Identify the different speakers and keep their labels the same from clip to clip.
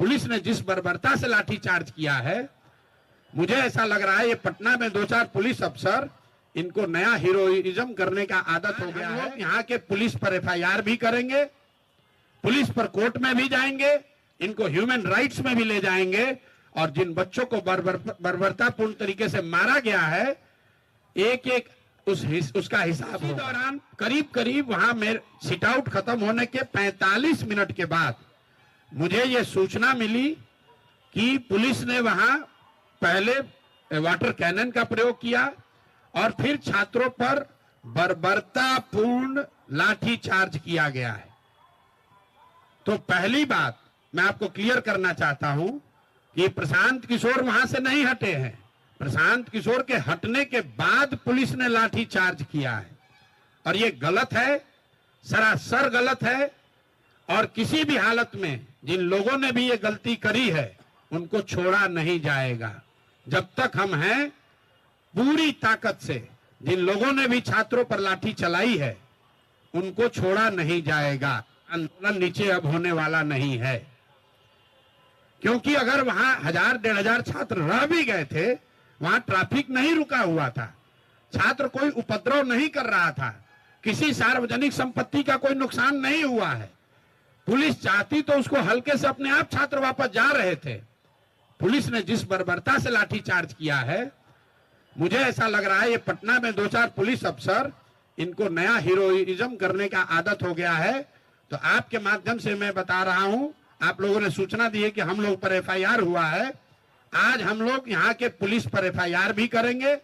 Speaker 1: Police ने जिस बर्बरता से लाठीचार्ज किया है, मुझे ऐसा लग रहा है ये पटना में 2-4 पुलिस अफसर, इनको नया हीरोइज्म करने का आदत हो गया है। यहाँ के पुलिस पर एफआईआर भी करेंगे, पुलिस पर कोर्ट में भी जाएंगे, इनको ह्यूमन राइट्स में भी ले जाएंगे, और जिन बच्चों को बर्बरतापूर्ण तरीके से मारा गया है, एक एक उसका हिसाब। इसी दौरान करीब वहां मेरे सिट आउट खत्म होने के 45 मिनट के बाद मुझे ये सूचना मिली कि पुलिस ने वहां पहले वाटर कैनन का प्रयोग किया और फिर छात्रों पर बर्बरतापूर्ण लाठीचार्ज किया गया है। तो पहली बात मैं आपको क्लियर करना चाहता हूं कि प्रशांत किशोर वहां से नहीं हटे हैं। प्रशांत किशोर के हटने के बाद पुलिस ने लाठीचार्ज किया है, और ये गलत है, सरासर गलत है। और किसी भी हालत में जिन लोगों ने भी ये गलती करी है उनको छोड़ा नहीं जाएगा। जब तक हम हैं, पूरी ताकत से जिन लोगों ने भी छात्रों पर लाठी चलाई है उनको छोड़ा नहीं जाएगा। आंदोलन नीचे अब होने वाला नहीं है, क्योंकि अगर वहां 1000-1500 छात्र रह भी गए थे, वहां ट्रैफिक नहीं रुका हुआ था, छात्र कोई उपद्रव नहीं कर रहा था, किसी सार्वजनिक संपत्ति का कोई नुकसान नहीं हुआ है। पुलिस चाहती तो उसको हल्के से अपने आप छात्र वापस जा रहे थे। पुलिस ने जिस बर्बरता से लाठीचार्ज किया है, मुझे ऐसा लग रहा है ये पटना में 2-4 पुलिस अफसर, इनको नया हीरोइज्म करने का आदत हो गया है। तो आपके माध्यम से मैं बता रहा हूं, आप लोगों ने सूचना दी है कि हम लोग पर एफआईआर हुआ है। आज हम लोग यहाँ के पुलिस पर एफआईआर भी करेंगे,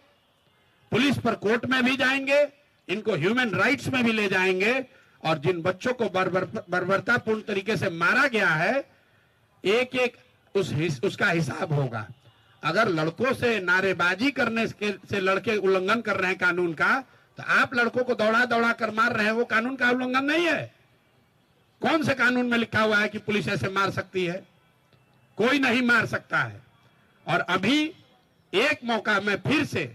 Speaker 1: पुलिस पर कोर्ट में भी जाएंगे, इनको ह्यूमन राइट्स में भी ले जाएंगे, और जिन बच्चों को बर्बरतापूर्ण तरीके से मारा गया है, एक एक उसका हिसाब होगा। अगर लड़कों से नारेबाजी करने से लड़के उल्लंघन कर रहे हैं कानून का, तो आप लड़कों को दौड़ा दौड़ा कर मार रहे हैं, वो कानून का उल्लंघन नहीं है। कौन से कानून में लिखा हुआ है कि पुलिस ऐसे मार सकती है? कोई नहीं मार सकता है। और अभी एक मौका में फिर से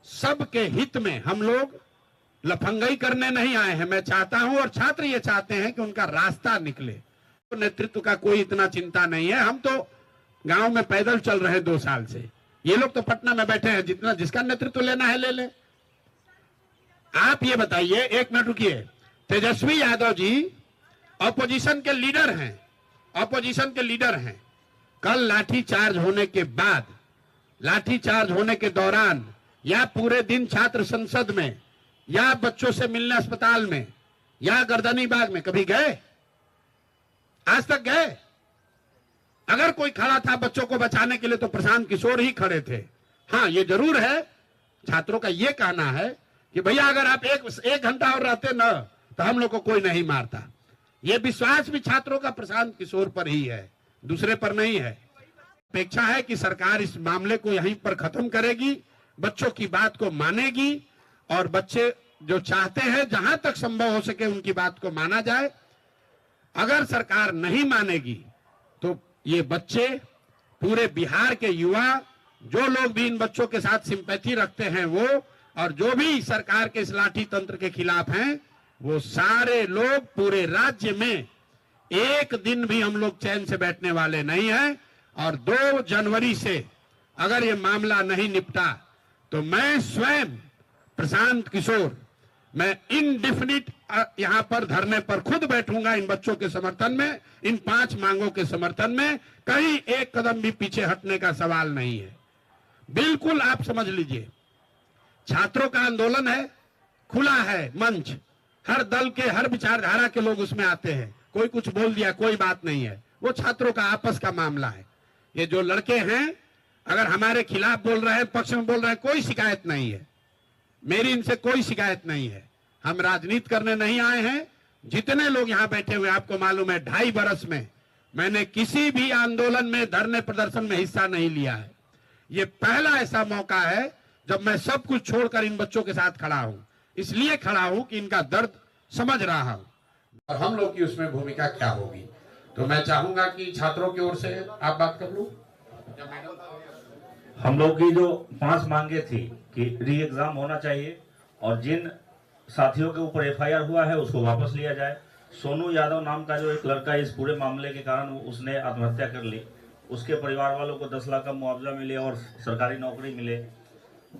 Speaker 1: सबके हित में, हम लोग लफंगई करने नहीं आए हैं। मैं चाहता हूं और छात्र ये चाहते हैं कि उनका रास्ता निकले। तो नेतृत्व का कोई इतना चिंता नहीं है। हम तो गांव में पैदल चल रहे 2 साल से, ये लोग तो पटना में बैठे हैं, जिसका नेतृत्व लेना है ले ले। आप ये बताइए, 1 मिनट रुकिए। तेजस्वी यादव जी ऑपोजिशन के लीडर हैं, ऑपोजिशन के लीडर हैं। कल लाठीचार्ज होने के बाद, लाठीचार्ज होने के दौरान, या पूरे दिन छात्र संसद में, या बच्चों से मिलने अस्पताल में, या गर्दनी बाग में कभी गए? आज तक गए? अगर कोई खड़ा था बच्चों को बचाने के लिए तो प्रशांत किशोर ही खड़े थे। हाँ, ये जरूर है, छात्रों का ये कहना है कि भैया अगर आप एक घंटा और रहते न तो हम लोग को कोई नहीं मारता। ये विश्वास भी छात्रों का प्रशांत किशोर पर ही है, दूसरे पर नहीं है। अपेक्षा है कि सरकार इस मामले को यहीं पर खत्म करेगी, बच्चों की बात को मानेगी, और बच्चे जो चाहते हैं जहां तक संभव हो सके उनकी बात को माना जाए। अगर सरकार नहीं मानेगी तो ये बच्चे, पूरे बिहार के युवा, जो लोग भी इन बच्चों के साथ सिंपैथी रखते हैं वो, और जो भी सरकार के इस लाठी तंत्र के खिलाफ हैं, वो सारे लोग पूरे राज्य में एक दिन भी हम लोग चैन से बैठने वाले नहीं हैं। और 2 जनवरी से अगर ये मामला नहीं निपटा तो मैं स्वयं प्रशांत किशोर, मैं इनडिफिनिट यहां पर धरने पर खुद बैठूंगा इन बच्चों के समर्थन में, इन 5 मांगों के समर्थन में। कहीं एक कदम भी पीछे हटने का सवाल नहीं है। बिल्कुल आप समझ लीजिए, छात्रों का आंदोलन है, खुला है मंच, हर दल के, हर विचारधारा के लोग उसमें आते हैं। कोई कुछ बोल दिया, कोई बात नहीं है, वो छात्रों का आपस का मामला है। ये जो लड़के हैं अगर हमारे खिलाफ बोल रहे हैं, पक्ष में बोल रहे हैं, कोई शिकायत नहीं है, मेरी इनसे कोई शिकायत नहीं है। हम राजनीति करने नहीं आए हैं। जितने लोग यहाँ बैठे हुए, आपको मालूम है 2.5 बरस में मैंने किसी भी आंदोलन में, धरने प्रदर्शन में हिस्सा नहीं लिया है। ये पहला ऐसा मौका है जब मैं सब कुछ छोड़कर इन बच्चों के साथ खड़ा हूं। इसलिए खड़ा हूं कि इनका दर्द समझ रहा हूं और हम लोग की उसमें भूमिका क्या होगी। तो मैं चाहूंगा कि छात्रों की ओर से आप बात कर लूं।
Speaker 2: हम लोग की जो 5 मांगे थी कि री एग्जाम होना चाहिए और जिन साथियों के ऊपर एफआईआर हुआ है उसको वापस लिया जाए, सोनू यादव नाम का जो एक लड़का इस पूरे मामले के कारण उसने आत्महत्या कर ली। उसके परिवार वालों को 10 लाख का मुआवजा मिले और सरकारी नौकरी मिले।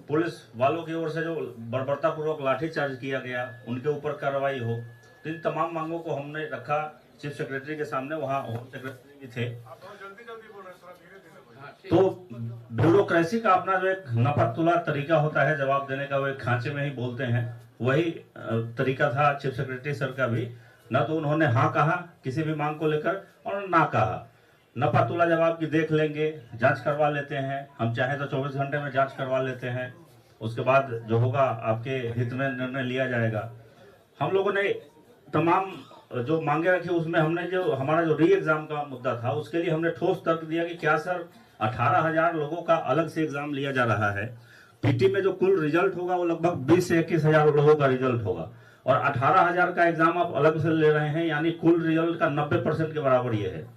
Speaker 2: पुलिस वालों की ओर से जो बर्बरतापूर्वक लाठीचार्ज किया गया, उनके ऊपर कार्रवाई हो। तो इन तमाम मांगों को हमने रखा चीफ सेक्रेटरी के सामने, वहाँ होम सेक्रेटरी भी थे। तो ब्यूरोक्रेसी का अपना जो एक नपतुला तरीका होता है जवाब देने का, वो एक खांचे में ही बोलते हैं, वही तरीका था चीफ सेक्रेटरी सर का भी। न तो उन्होंने हाँ कहा किसी भी मांग को लेकर और ना कहा नपतुला जवाब की देख लेंगे, जांच करवा लेते हैं, हम चाहे तो 24 घंटे में जांच करवा लेते हैं, उसके बाद जो होगा आपके हित में निर्णय लिया जाएगा। हम लोगों ने तमाम जो मांगे रखी उसमें हमने जो हमारा जो री एग्जाम का मुद्दा था उसके लिए हमने ठोस तर्क दिया कि क्या सर 18,000 लोगों का अलग से एग्जाम लिया जा रहा है। पीटी में जो कुल रिजल्ट होगा वो लगभग 20 से 21,000 लोगों का रिजल्ट होगा और 18,000 का एग्जाम आप अलग से ले रहे हैं, यानी कुल रिजल्ट का 90% के बराबर ये है।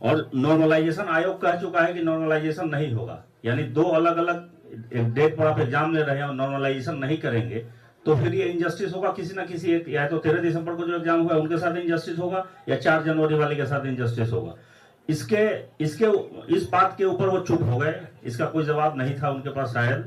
Speaker 2: और नॉर्मलाइजेशन आयोग कह चुका है कि नॉर्मलाइजेशन नहीं होगा, यानी दो अलग अलग डेट पर आप एग्जाम ले रहे हैं और नॉर्मलाइजेशन नहीं करेंगे तो फिर ये इंजस्टिस होगा किसी ना किसी एक, या तो 13 दिसंबर को जो एग्जाम हुआ उनके साथ इंजस्टिस होगा या 4 जनवरी वाले के साथ इंजस्टिस होगा। इस बात के ऊपर वो चुप हो गए, इसका कोई जवाब नहीं था उनके पास शायद।